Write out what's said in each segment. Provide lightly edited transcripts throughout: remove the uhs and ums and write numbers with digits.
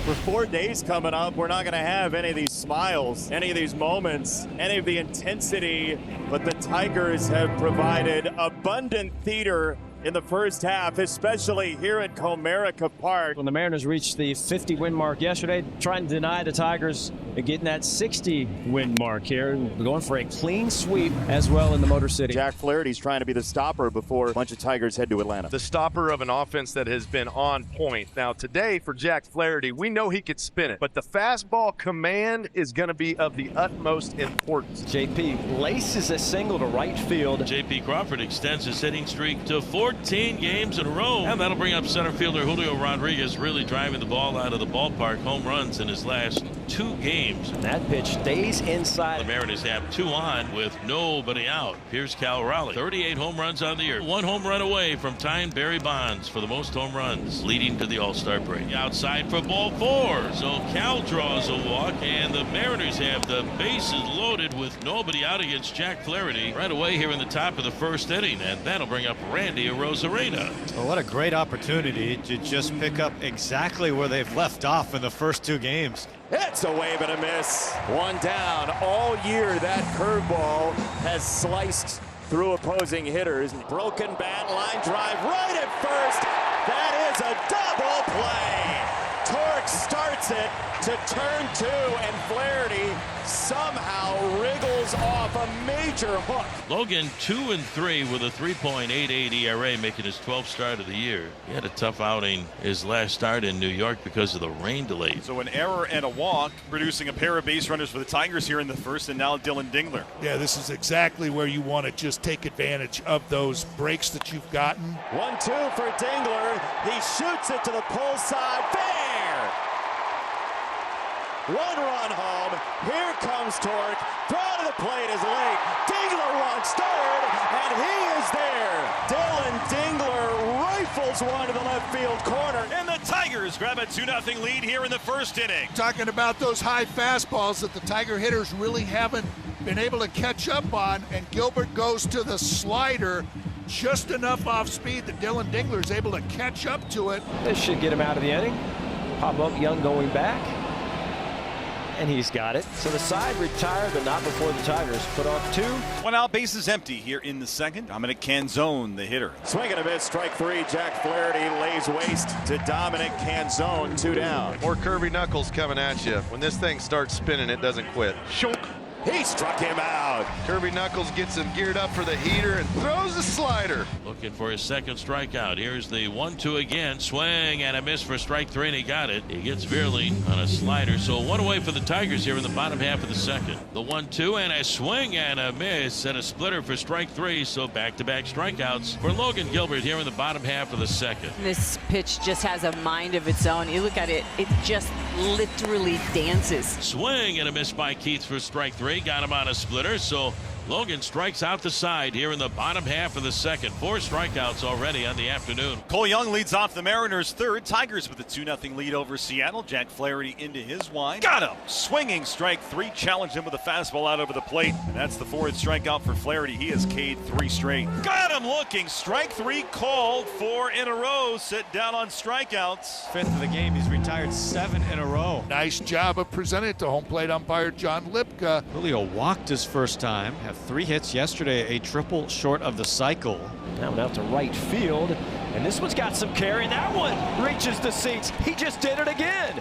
For 4 days coming up, we're not going to have any of these smiles, any of these moments, any of the intensity, but the Tigers have provided abundant theater in the first half, especially here at Comerica Park. When the Mariners reached the 50-win mark yesterday, trying to deny the Tigers getting that 60-win mark here. We're going for a clean sweep as well in the Motor City. Jack Flaherty's trying to be the stopper before a bunch of Tigers head to Atlanta. The stopper of an offense that has been on point. Now today for Jack Flaherty, we know he could spin it, but the fastball command is going to be of the utmost importance. JP laces a single to right field. JP Crawford extends his hitting streak to 14 games in a row, and that'll bring up center fielder Julio Rodriguez, really driving the ball out of the ballpark. Home runs in his last 2 games. That pitch stays inside. The Mariners have 2 on with nobody out. Here's Cal Raleigh, 38 home runs on the year. 1 home run away from tying Barry Bonds for the most home runs, leading to the All-Star break. Outside for ball 4. So Cal draws a walk, and the Mariners have the bases loaded with nobody out against Jack Flaherty right away here in the top of the first inning, and that'll bring up Randy Arozarena. Well, what a great opportunity to just pick up exactly where they've left off in the first 2 games. It's a wave and a miss. 1 down. All year that curveball has sliced through opposing hitters. Broken bat, line drive right at first. That is a double play. Torque starts it to turn 2, and Flaherty somehow wriggles off a major hook. Logan 2-3 with a 3.88 ERA, making his 12th start of the year. He had a tough outing his last start in New York because of the rain delays. So an error and a walk, producing a pair of base runners for the Tigers here in the first, and now Dylan Dingler. Yeah, this is exactly where you want to just take advantage of those breaks that you've gotten. 1-2 for Dingler. He shoots it to the pull side. Fair! 1 run home. Here comes Torque. Throw to the plate is late. Dingler wants third, and he is there. Dylan Dingler rifles one to the left field corner. And the Tigers grab a 2-0 lead here in the first inning. Talking about those high fastballs that the Tiger hitters really haven't been able to catch up on, and Gilbert goes to the slider just enough off speed that Dylan Dingler is able to catch up to it. This should get him out of the inning. Pop up Young going back. And he's got it. So the side retired, but not before the Tigers put off 2. 1 out, bases empty here in the second. Dominic Canzone, the hitter. Swing and a miss, strike 3. Jack Flaherty lays waste to Dominic Canzone, 2 down. More Kirby Knuckles coming at you. When this thing starts spinning, it doesn't quit. Shunk. He struck him out. Kirby Knuckles gets him geared up for the heater and throws the slider. Looking for his second strikeout. Here's the 1-2 again. Swing and a miss for strike 3, and he got it. He gets Veerling on a slider. So 1 away for the Tigers here in the bottom half of the second. The 1-2 and a swing and a miss and a splitter for strike 3. So back-to-back strikeouts for Logan Gilbert here in the bottom half of the second. This pitch just has a mind of its own. You look at it, it just literally dances. Swing and a miss by Keith for strike 3. Got him on a splitter. So Logan strikes out the side here in the bottom half of the second. 4 strikeouts already on the afternoon. Cole Young leads off the Mariners' third. Tigers with a 2-0 lead over Seattle. Jack Flaherty into his wind. Got him! Swinging strike 3. Challenged him with a fastball out over the plate. And that's the 4th strikeout for Flaherty. He has K'd 3 straight. Got him looking. Strike 3 called. 4 in a row. Sit down on strikeouts. 5th of the game, he's retired 7 in a row. Nice job of presenting it to home plate umpire John Lipka. Julio walked his first time, had 3 hits yesterday, a triple short of the cycle. Now out to right field, and this one's got some carry. That one reaches the seats. He just did it again.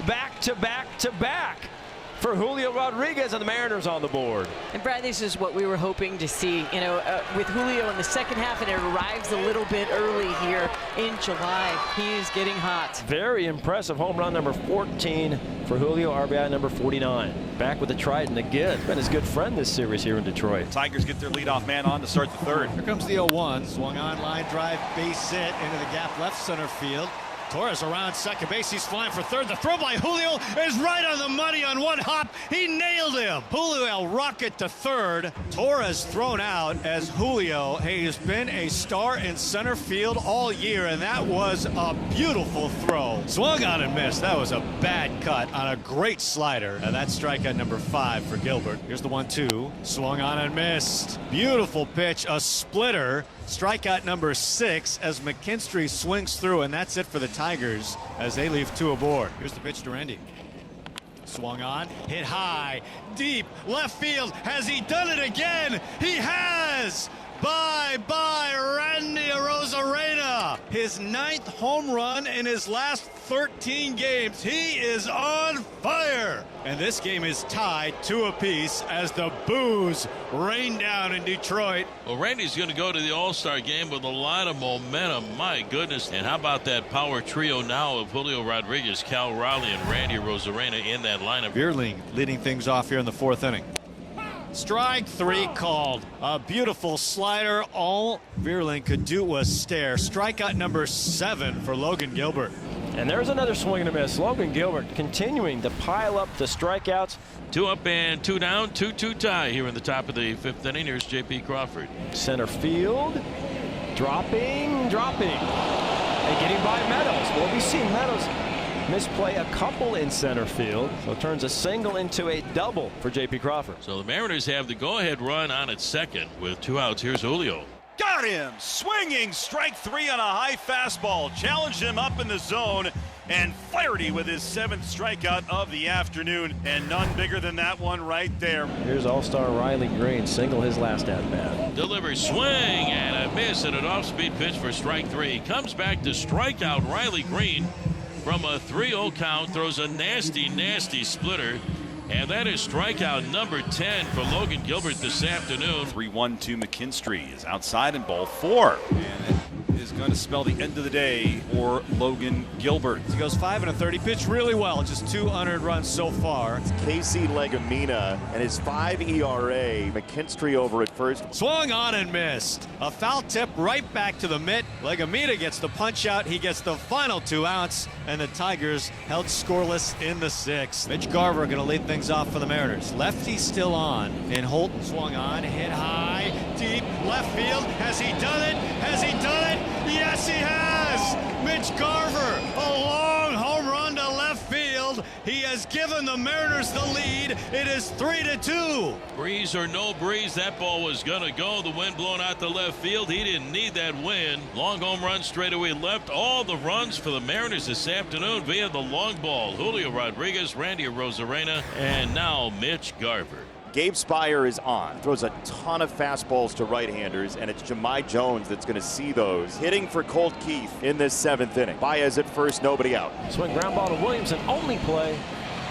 Back to back to back for Julio Rodriguez, and the Mariners on the board. And Brad, this is what we were hoping to see, you know, with Julio in the second half, and it arrives a little bit early here in July. He is getting hot. Very impressive home run number 14 for Julio, RBI number 49. Back with the Trident again. Been his good friend this series here in Detroit. Tigers get their leadoff man on to start the third. Here comes the 0-1, swung on, line drive, base hit into the gap left center field. Torres around second base. He's flying for third. The throw by Julio is right on the money on one hop. He nailed him. Julio rocket to third. Torres thrown out as Julio has been a star in center field all year, and that was a beautiful throw. Swung on and missed. That was a bad cut on a great slider. And that's strikeout number 5 for Gilbert. Here's the 1-2. Swung on and missed. Beautiful pitch, a splitter. Strikeout number 6 as McKinstry swings through, and that's it for the Tigers as they leave 2 aboard. Here's the pitch to Randy. Swung on, hit high, deep, left field. Has he done it again? He has! Bye-bye, Randy Arozarena. His 9th home run in his last 13 games. He is on fire. And this game is tied 2 apiece as the boos rain down in Detroit. Well, Randy's going to go to the All-Star game with a lot of momentum. My goodness. And how about that power trio now of Julio Rodriguez, Cal Raleigh, and Randy Arozarena in that lineup. Bierling leading things off here in the 4th inning. Strike 3 called. A beautiful slider. All Bierling could do was stare. Strikeout number 7 for Logan Gilbert. And there's another swing and a miss. Logan Gilbert continuing to pile up the strikeouts. 2 up and 2 down, 2-2 tie here in the top of the 5th inning. Here's J.P. Crawford. Center field. Dropping. And getting by Meadows. Well, we've seen Meadows misplay a couple in center field, so it turns a single into a double for J.P. Crawford. So the Mariners have the go-ahead run on at second with 2 outs. Here's Julio. Got him! Swinging strike 3 on a high fastball. Challenged him up in the zone. And Flaherty with his 7th strikeout of the afternoon. And none bigger than that one right there. Here's All-Star Riley Green, single his last at-bat. Delivers swing and a miss and an off-speed pitch for strike 3. Comes back to strike out Riley Green from a 3-0 count. Throws a nasty splitter. And that is strikeout number 10 for Logan Gilbert this afternoon. 3-1 to McKinstry is outside in ball 4. And it is going to spell the end of the day for Logan Gilbert. He goes 5 1/3. He pitched really well. Just 2 unearned runs so far. Casey Legumina and his 5 ERA. McKinstry over at first. Swung on and missed. A foul tip right back to the mitt. Legumina gets the punch out. He gets the final 2 outs. And the Tigers held scoreless in the 6th. Mitch Garver going to lead things off for the Mariners. Lefty still on. And Holton swung on, hit high, deep, left field. Has he done it? Has he done it? Yes, he has! Mitch Garver, a long home run to left field. He has given the Mariners the lead. It is 3-2. Breeze or no breeze, that ball was going to go. The wind blowing out to left field. He didn't need that wind. Long home run straight away left. All the runs for the Mariners this afternoon via the long ball. Julio Rodriguez, Randy Arozarena, and now Mitch Garver. Gabe Speier is on. Throws a ton of fastballs to right-handers, and it's Jahmai Jones that's going to see those. Hitting for Colt Keith in this 7th inning. Baez at first, nobody out. Swing ground ball to Williamson, only play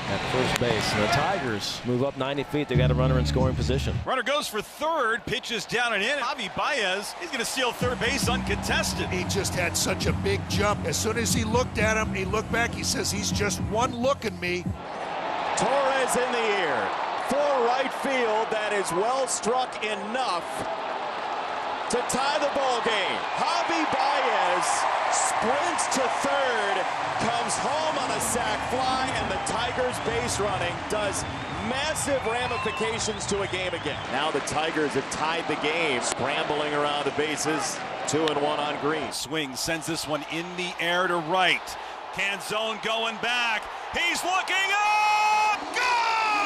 at first base. And the Tigers move up 90 feet. They got a runner in scoring position. Runner goes for third, pitches down and in. Javi Baez, he's going to steal third base uncontested. He just had such a big jump. As soon as he looked at him, he looked back. He says, he's just one look at me. Torres in the air. For right field, that is well struck enough to tie the ball game. Javi Baez sprints to third, comes home on a sac fly, and the Tigers base running does massive ramifications to a game again. Now the Tigers have tied the game, scrambling around the bases, 2-1 on Green. Swing sends this one in the air to right. Canzone going back. He's looking up. Gone!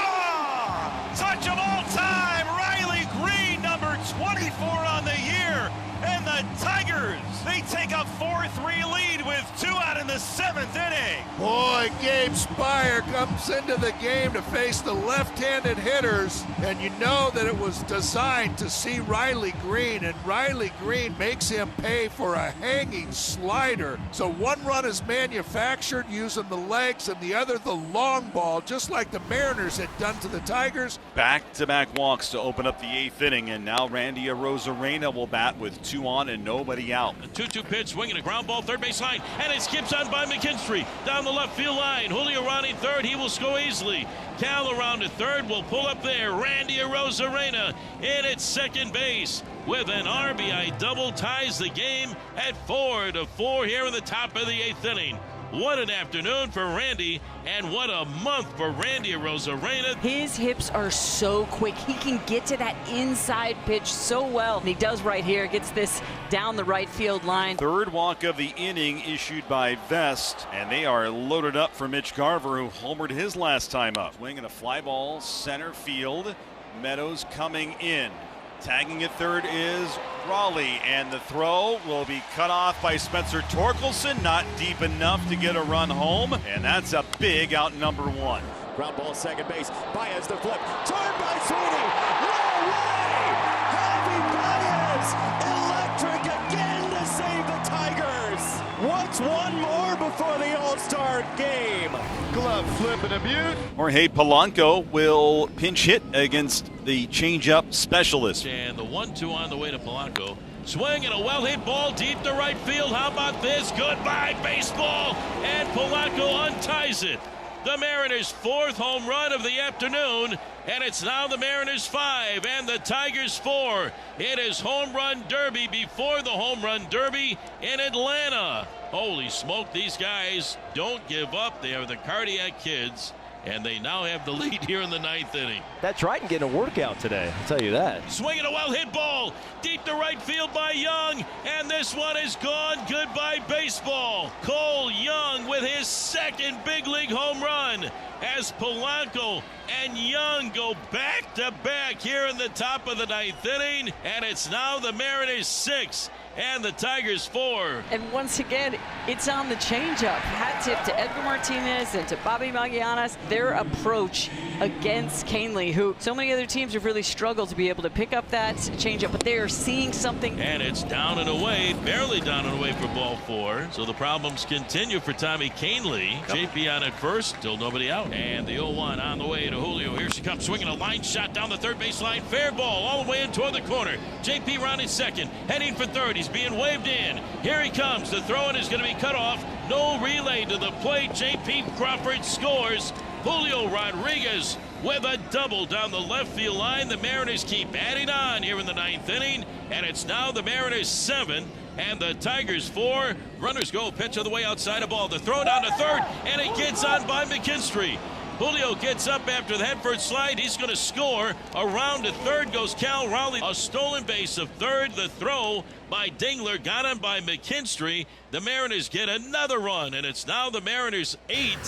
Touch of all time. Riley Green, number 24 on the year. And the Tigers, they take a 4-3 lead with 2 out in the 7th inning. Boy, Gabe Speier comes into the game to face the left-handed hitters, and you know that it was designed to see Riley Green, and Riley Green makes him pay for a hanging slider. So 1 run is manufactured using the legs and the other the long ball, just like the Mariners had done to the Tigers. Back-to-back walks to open up the 8th inning, and now Randy Arozarena will bat with 2 on and nobody out. A 2-2 pitch, swinging a ground ball, third base line, and it skips on by McKinstry. Down the left field line, Julio running third, he will score easily. Cal around to third, will pull up there. Randy Arozarena in at second base with an RBI double, ties the game at 4-4 here in the top of the 8th inning. What an afternoon for Randy, and what a month for Randy Arozarena. His hips are so quick. He can get to that inside pitch so well. And he does right here, gets this down the right field line. Third walk of the inning issued by Vest, and they are loaded up for Mitch Garver, who homered his last time up. Swing and a fly ball, center field. Meadows coming in. Tagging at third is Raleigh, and the throw will be cut off by Spencer Torkelson. Not deep enough to get a run home, and that's a big out number one. Ground ball second base. Baez the flip. Turned by Sweeney. No way! Javi Baez, electric again to save the Tigers. What's one more before the All-Star game? Glove flip and a beaut. Jorge Polanco will pinch hit against the changeup specialist. And the 1-2 on the way to Polanco. Swing and a well-hit ball deep to right field. How about this? Goodbye, baseball. And Polanco unties it. The Mariners' 4th home run of the afternoon, and it's now the Mariners 5 and the Tigers 4. It is home run derby before the home run derby in Atlanta. Holy smoke, these guys don't give up. They are the cardiac kids, and they now have the lead here in the 9th inning. That's right, and getting a workout today, I'll tell you that. Swinging a well-hit ball deep to right field by Young, and this one is gone. Goodbye, baseball. Cole Young with his 2nd big league home run as Polanco and Young go back-to-back here in the top of the 9th inning, and it's now the Mariners 6 and the Tigers 4. And once again, it's on the changeup. Hat tip to Edgar Martinez and to Bobby Magallanes. Their approach against Canely, who so many other teams have really struggled to be able to pick up that changeup, but they are seeing something. And it's down and away, barely down and away for ball 4. So the problems continue for Tommy Canely. JP on at first, still nobody out. And the 0-1 on the way to Julio. Here she comes, swinging a line shot down the third base line. Fair ball all the way in toward the corner. JP rounding second, heading for third. He's being waved in. Here he comes. The throw-in is going to be cut off. No relay to the plate. JP Crawford scores. Julio Rodriguez with a double down the left field line. The Mariners keep adding on here in the 9th inning, and it's now the Mariners 7 and the Tigers 4. Runners go, pitch on the way outside of ball. The throw down to third, and it gets on by McKinstry. Julio gets up after the headfirst slide. He's going to score. Around to third goes Cal Raleigh. A stolen base of third. The throw by Dingler got him by McKinstry. The Mariners get another run, and it's now the Mariners 8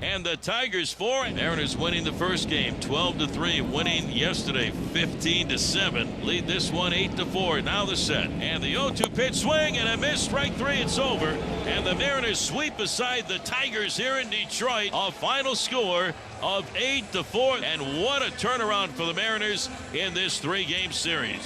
and the Tigers 4. Mariners winning the first game 12-3, winning yesterday 15-7. Lead this one 8-4. Now the set, and the 0-2 pitch, swing and a miss, strike 3. It's over, and the Mariners sweep aside the Tigers here in Detroit. A final score of 8-4, and what a turnaround for the Mariners in this 3-game series.